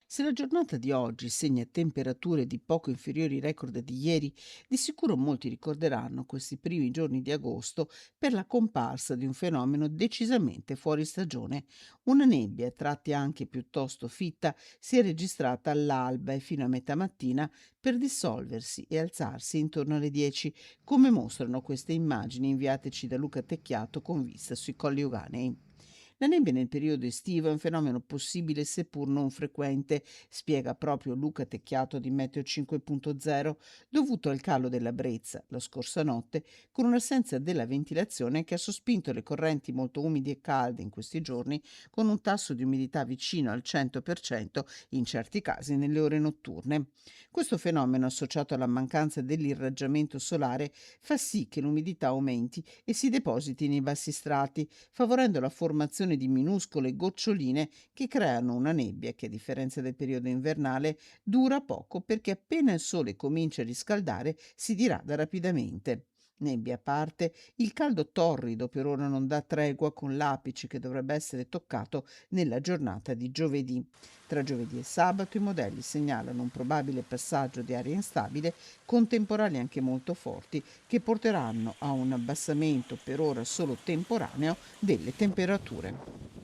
Se la giornata di oggi segna temperature di poco inferiori ai record di ieri, di sicuro molti ricorderanno questi primi giorni di agosto per la comparsa di un fenomeno decisamente fuori stagione. Una nebbia, a tratti anche piuttosto fitta, si è registrata all'alba e fino a metà mattina per dissolversi e alzarsi intorno alle 10, come mostrano queste immagini inviateci da Luca Tecchiato con vista sui Colli Euganei. La nebbia nel periodo estivo è un fenomeno possibile seppur non frequente, spiega proprio Luca Tecchiato di Meteo 5.0, dovuto al calo della brezza la scorsa notte, con un'assenza della ventilazione che ha sospinto le correnti molto umide e calde in questi giorni, con un tasso di umidità vicino al 100% in certi casi nelle ore notturne. Questo fenomeno, associato alla mancanza dell'irraggiamento solare, fa sì che l'umidità aumenti e si depositi nei bassi strati, favorendo la formazione di minuscole goccioline che creano una nebbia che, a differenza del periodo invernale, dura poco perché appena il sole comincia a riscaldare si dirada rapidamente. Nebbia a parte, il caldo torrido per ora non dà tregua con l'apice che dovrebbe essere toccato nella giornata di giovedì. Tra giovedì e sabato i modelli segnalano un probabile passaggio di aria instabile con temporali anche molto forti che porteranno a un abbassamento per ora solo temporaneo delle temperature.